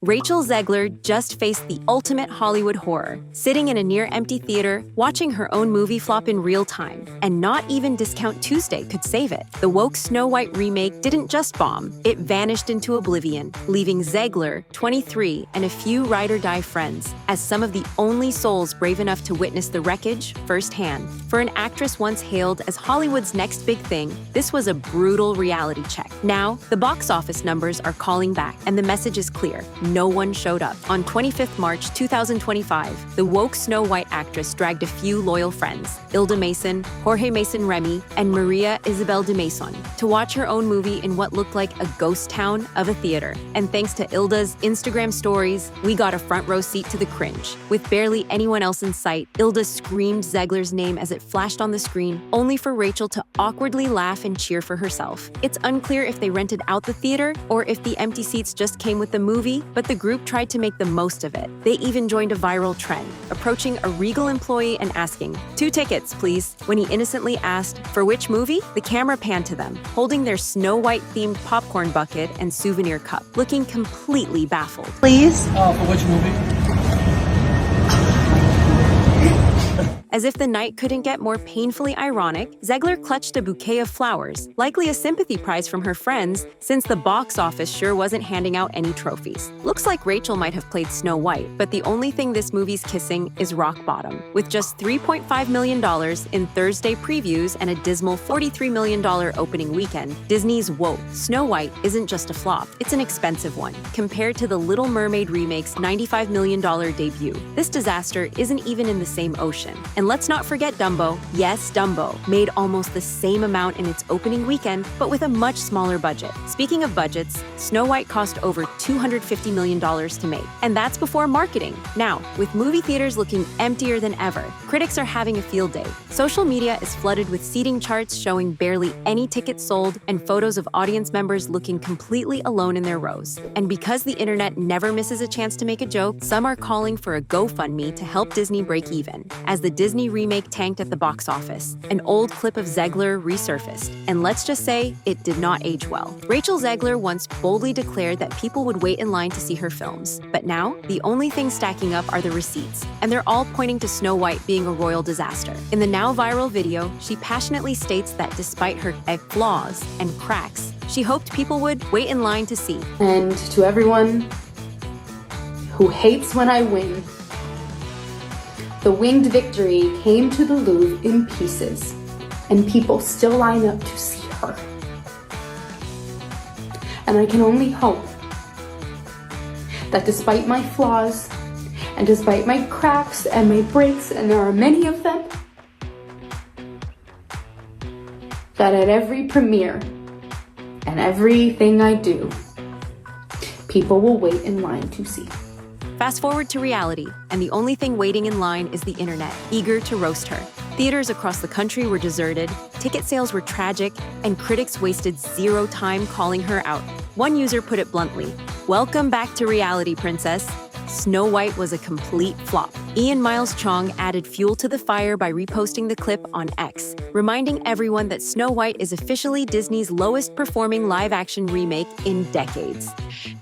Rachel Zegler just faced the ultimate Hollywood horror, sitting in a near-empty theater, watching her own movie flop in real time. And not even Discount Tuesday could save it. The woke Snow White remake didn't just bomb, it vanished into oblivion, leaving Zegler, 23, and a few ride-or-die friends as some of the only souls brave enough to witness the wreckage firsthand. For an actress once hailed as Hollywood's next big thing, this was a brutal reality check. Now, the box office numbers are calling back, and the message is clear. No one showed up. On 25th March 2025, the woke Snow White actress dragged a few loyal friends, Ilda Mason, Jorge Mason Remy, and Maria Isabel de Mason, to watch her own movie in what looked like a ghost town of a theater. And thanks to Ilda's Instagram stories, we got a front row seat to the cringe. With barely anyone else in sight, Ilda screamed Zegler's name as it flashed on the screen, only for Rachel to awkwardly laugh and cheer for herself. It's unclear if they rented out the theater or if the empty seats just came with the movie, but the group tried to make the most of it. They even joined a viral trend, approaching a Regal employee and asking, "2 tickets, please." When he innocently asked, "For which movie?" the camera panned to them, holding their Snow White-themed popcorn bucket and souvenir cup, looking completely baffled. Please? For which movie? As if the night couldn't get more painfully ironic, Zegler clutched a bouquet of flowers, likely a sympathy prize from her friends, since the box office sure wasn't handing out any trophies. Looks like Rachel might have played Snow White, but the only thing this movie's kissing is rock bottom. With just $3.5 million in Thursday previews and a dismal $43 million opening weekend, Disney's woke Snow White isn't just a flop, it's an expensive one. Compared to the Little Mermaid remake's $95 million debut, this disaster isn't even in the same ocean. And let's not forget Dumbo. Yes, Dumbo made almost the same amount in its opening weekend, but with a much smaller budget. Speaking of budgets, Snow White cost over $250 million to make. And that's before marketing. Now, with movie theaters looking emptier than ever, critics are having a field day. Social media is flooded with seating charts showing barely any tickets sold and photos of audience members looking completely alone in their rows. And because the internet never misses a chance to make a joke, some are calling for a GoFundMe to help Disney break even. As the Disney remake tanked at the box office, an old clip of Zegler resurfaced, and let's just say it did not age well. Rachel Zegler once boldly declared that people would wait in line to see her films, but now the only things stacking up are the receipts, and they're all pointing to Snow White being a royal disaster. In the now viral video, she passionately states that despite her flaws and cracks, she hoped people would wait in line to see. And to everyone who hates when I win, the winged victory came to the Louvre in pieces, and people still line up to see her. And I can only hope that despite my flaws, and despite my cracks and my breaks, and there are many of them, that at every premiere and everything I do, people will wait in line to see. Fast forward to reality, and the only thing waiting in line is the internet, eager to roast her. Theaters across the country were deserted, ticket sales were tragic, and critics wasted zero time calling her out. One user put it bluntly, "Welcome back to reality, princess." Snow White was a complete flop. Ian Miles Chong added fuel to the fire by reposting the clip on X, reminding everyone that Snow White is officially Disney's lowest performing live-action remake in decades.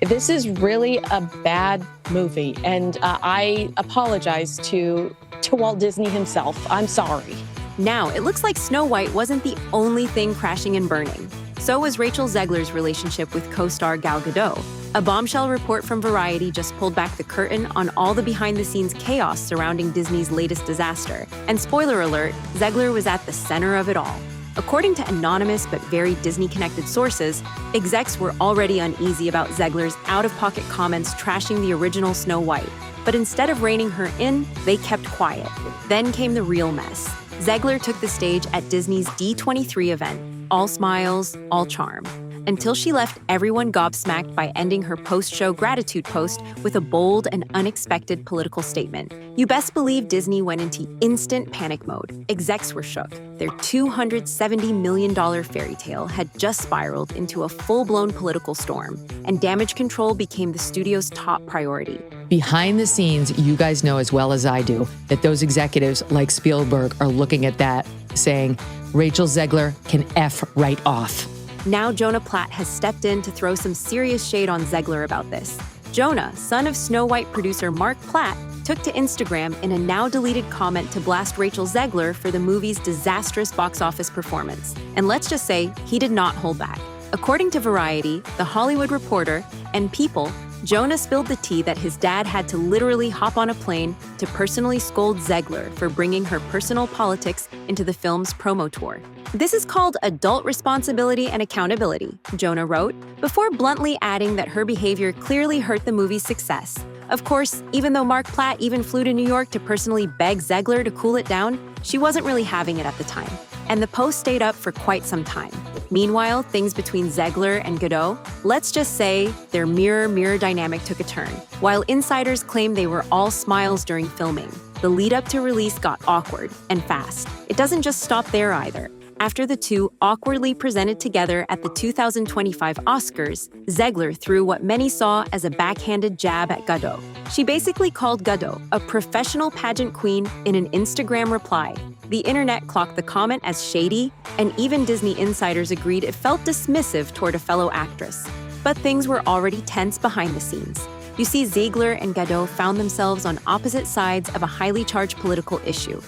This is really a bad movie, and I apologize to Walt Disney himself. I'm sorry. Now, it looks like Snow White wasn't the only thing crashing and burning. So was Rachel Zegler's relationship with co-star Gal Gadot. A bombshell report from Variety just pulled back the curtain on all the behind-the-scenes chaos surrounding Disney's latest disaster. And spoiler alert, Zegler was at the center of it all. According to anonymous but very Disney-connected sources, execs were already uneasy about Zegler's out-of-pocket comments trashing the original Snow White. But instead of reining her in, they kept quiet. Then came the real mess. Zegler took the stage at Disney's D23 event, all smiles, all charm, until she left everyone gobsmacked by ending her post-show gratitude post with a bold and unexpected political statement. You best believe Disney went into instant panic mode. Execs were shook. Their $270 million fairy tale had just spiraled into a full-blown political storm, and damage control became the studio's top priority. Behind the scenes, you guys know as well as I do that those executives like Spielberg are looking at that, saying, Rachel Zegler can F right off. Now Jonah Platt has stepped in to throw some serious shade on Zegler about this. Jonah, son of Snow White producer Mark Platt, took to Instagram in a now-deleted comment to blast Rachel Zegler for the movie's disastrous box office performance. And let's just say, he did not hold back. According to Variety, The Hollywood Reporter, and People, Jonah spilled the tea that his dad had to literally hop on a plane to personally scold Zegler for bringing her personal politics into the film's promo tour. This is called adult responsibility and accountability, Jonah wrote, before bluntly adding that her behavior clearly hurt the movie's success. Of course, even though Mark Platt even flew to New York to personally beg Zegler to cool it down, she wasn't really having it at the time. And the post stayed up for quite some time. Meanwhile, things between Zegler and Godot, let's just say their mirror-mirror dynamic took a turn. While insiders claim they were all smiles during filming, the lead-up to release got awkward and fast. It doesn't just stop there either. After the two awkwardly presented together at the 2025 Oscars, Zegler threw what many saw as a backhanded jab at Godot. She basically called Godot a professional pageant queen in an Instagram reply. The internet clocked the comment as shady, and even Disney insiders agreed it felt dismissive toward a fellow actress. But things were already tense behind the scenes. You see, Zegler and Godot found themselves on opposite sides of a highly charged political issue.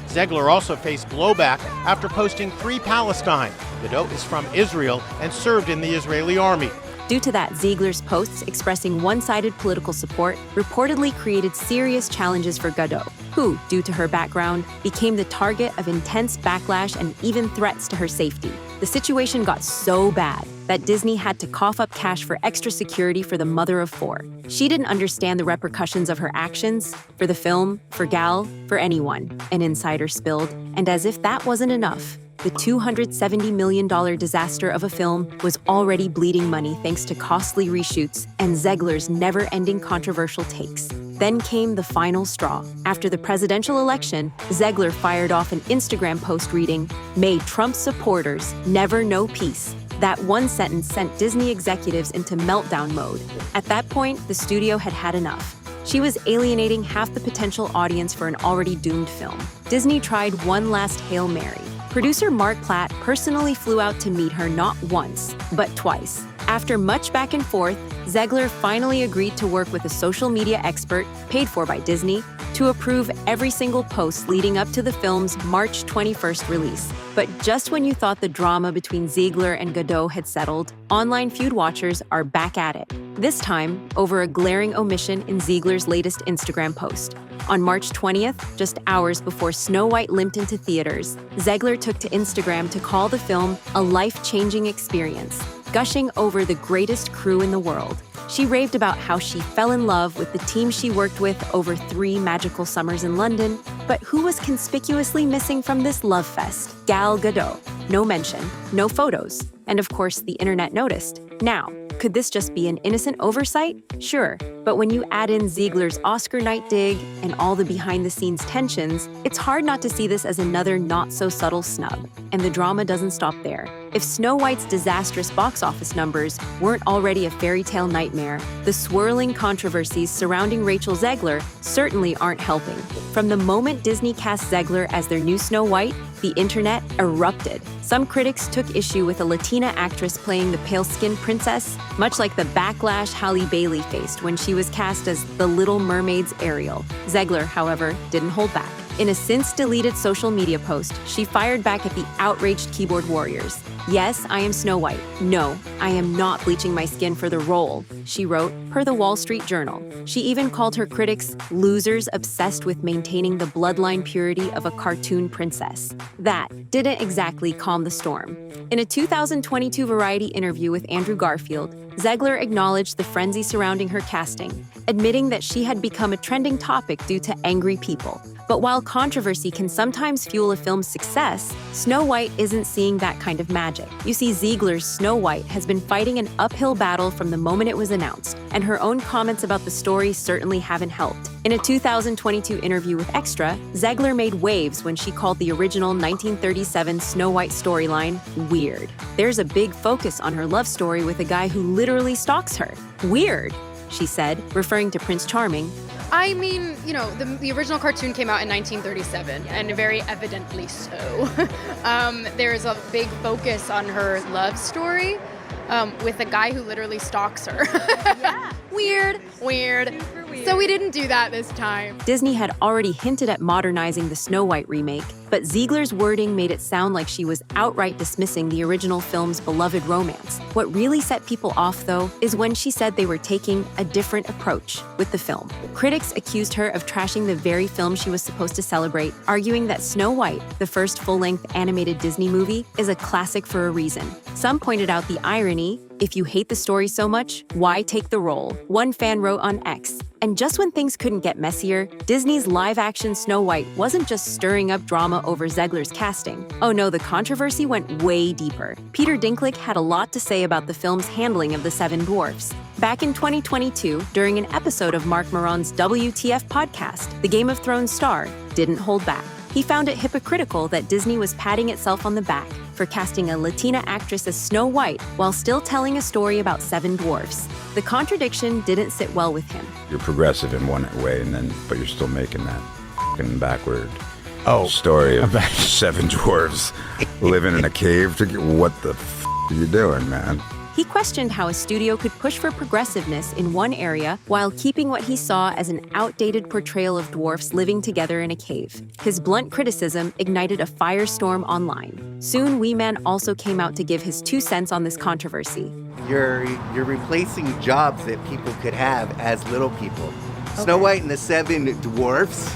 Zegler also faced blowback after posting Free Palestine. Godot is from Israel and served in the Israeli army. Due to that, Zegler's posts expressing one-sided political support reportedly created serious challenges for Godot, who, due to her background, became the target of intense backlash and even threats to her safety. The situation got so bad that Disney had to cough up cash for extra security for the mother of four. She didn't understand the repercussions of her actions, for the film, for Gal, for anyone, an insider spilled. And as if that wasn't enough, the $270 million disaster of a film was already bleeding money thanks to costly reshoots and Zegler's never-ending controversial takes. Then came the final straw. After the presidential election, Zegler fired off an Instagram post reading, "May Trump supporters never know peace." That one sentence sent Disney executives into meltdown mode. At that point, the studio had had enough. She was alienating half the potential audience for an already doomed film. Disney tried one last Hail Mary. Producer Mark Platt personally flew out to meet her not once, but twice. After much back and forth, Zegler finally agreed to work with a social media expert, paid for by Disney, to approve every single post leading up to the film's March 21st release. But just when you thought the drama between Zegler and Godot had settled, online feud watchers are back at it. This time, over a glaring omission in Zegler's latest Instagram post. On March 20th, just hours before Snow White limped into theaters, Zegler took to Instagram to call the film a life-changing experience, gushing over the greatest crew in the world. She raved about how she fell in love with the team she worked with over 3 magical summers in London, but who was conspicuously missing from this love fest? Gal Gadot. No mention, no photos, and of course the internet noticed. Now, could this just be an innocent oversight? Sure, but when you add in Zegler's Oscar night dig and all the behind-the-scenes tensions, it's hard not to see this as another not-so-subtle snub. And the drama doesn't stop there. If Snow White's disastrous box office numbers weren't already a fairy tale nightmare, the swirling controversies surrounding Rachel Zegler certainly aren't helping. From the moment Disney cast Zegler as their new Snow White, the internet erupted. Some critics took issue with a Latina actress playing the pale-skinned princess, much like the backlash Halle Bailey faced when she was cast as The Little Mermaid's Ariel. Zegler, however, didn't hold back. In a since-deleted social media post, she fired back at the outraged keyboard warriors. "Yes, I am Snow White. No, I am not bleaching my skin for the role," she wrote, per the Wall Street Journal. She even called her critics losers obsessed with maintaining the bloodline purity of a cartoon princess. That didn't exactly calm the storm. In a 2022 Variety interview with Andrew Garfield, Zegler acknowledged the frenzy surrounding her casting, admitting that she had become a trending topic due to angry people. But while controversy can sometimes fuel a film's success, Snow White isn't seeing that kind of magic. You see, Zegler's Snow White has been fighting an uphill battle from the moment it was announced, and her own comments about the story certainly haven't helped. In a 2022 interview with Extra, Zegler made waves when she called the original 1937 Snow White storyline weird. There's a big focus on her love story with a guy who literally stalks her. Weird, she said, referring to Prince Charming. I mean, you know, the original cartoon came out in 1937, and very evidently so. There's a big focus on her love story with a guy who literally stalks her. Yeah. Weird. So we didn't do that this time. Disney had already hinted at modernizing the Snow White remake, but Zegler's wording made it sound like she was outright dismissing the original film's beloved romance. What really set people off, though, is when she said they were taking a different approach with the film. Critics accused her of trashing the very film she was supposed to celebrate, arguing that Snow White, the first full-length animated Disney movie, is a classic for a reason. Some pointed out the irony: if you hate the story so much, why take the role? One fan wrote on X. And just when things couldn't get messier, Disney's live-action Snow White wasn't just stirring up drama over Zegler's casting. Oh no, the controversy went way deeper. Peter Dinklage had a lot to say about the film's handling of the Seven Dwarfs. Back in 2022, during an episode of Mark Maron's WTF podcast, the Game of Thrones star didn't hold back. He found it hypocritical that Disney was patting itself on the back for casting a Latina actress as Snow White while still telling a story about seven dwarfs. The contradiction didn't sit well with him. You're progressive in one way, but you're still making that fucking backward story of seven dwarves living in a cave. What the are you doing, man? He questioned how a studio could push for progressiveness in one area while keeping what he saw as an outdated portrayal of dwarfs living together in a cave. His blunt criticism ignited a firestorm online. Soon, Wee Man also came out to give his 2 cents on this controversy. You're replacing jobs that people could have as little people. Snow White and the Seven Dwarfs,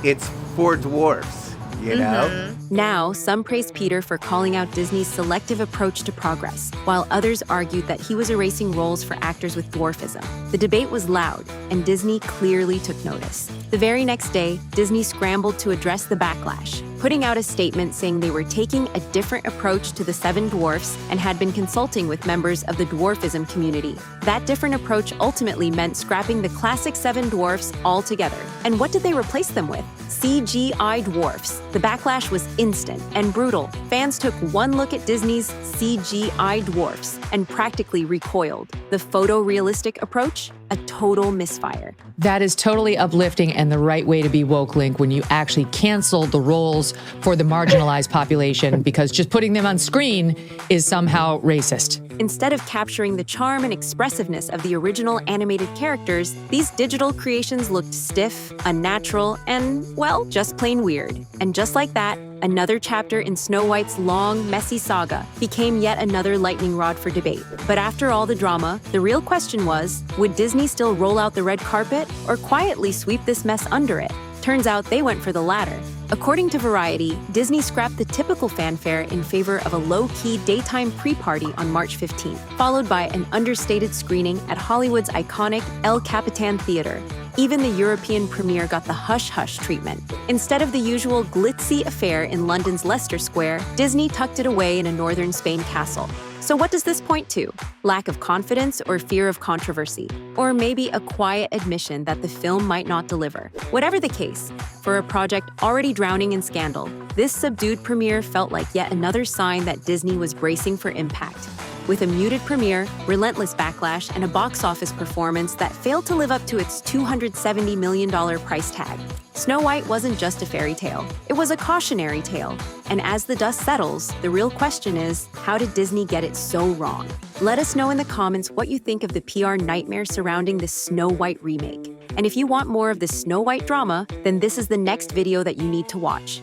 it's for dwarfs, you know? Now, some praised Peter for calling out Disney's selective approach to progress, while others argued that he was erasing roles for actors with dwarfism. The debate was loud, and Disney clearly took notice. The very next day, Disney scrambled to address the backlash, putting out a statement saying they were taking a different approach to the Seven Dwarfs and had been consulting with members of the dwarfism community. That different approach ultimately meant scrapping the classic Seven Dwarfs altogether. And what did they replace them with? CGI dwarfs. The backlash was instant and brutal. Fans took one look at Disney's CGI dwarfs and practically recoiled. The photorealistic approach? A total misfire. That is totally uplifting and the right way to be woke, Link, when you actually cancel the roles for the marginalized population because just putting them on screen is somehow racist. Instead of capturing the charm and expressiveness of the original animated characters, these digital creations looked stiff, unnatural, and, well, just plain weird. And just like that, another chapter in Snow White's long, messy saga became yet another lightning rod for debate. But after all the drama, the real question was, would Disney still roll out the red carpet or quietly sweep this mess under it? Turns out they went for the latter. According to Variety, Disney scrapped the typical fanfare in favor of a low-key daytime pre-party on March 15th, followed by an understated screening at Hollywood's iconic El Capitan Theater. Even the European premiere got the hush-hush treatment. Instead of the usual glitzy affair in London's Leicester Square, Disney tucked it away in a northern Spain castle. So what does this point to? Lack of confidence or fear of controversy? Or maybe a quiet admission that the film might not deliver? Whatever the case, for a project already drowning in scandal, this subdued premiere felt like yet another sign that Disney was bracing for impact. With a muted premiere, relentless backlash, and a box office performance that failed to live up to its $270 million price tag, Snow White wasn't just a fairy tale. It was a cautionary tale. And as the dust settles, the real question is, how did Disney get it so wrong? Let us know in the comments what you think of the PR nightmare surrounding the Snow White remake. And if you want more of the Snow White drama, then this is the next video that you need to watch.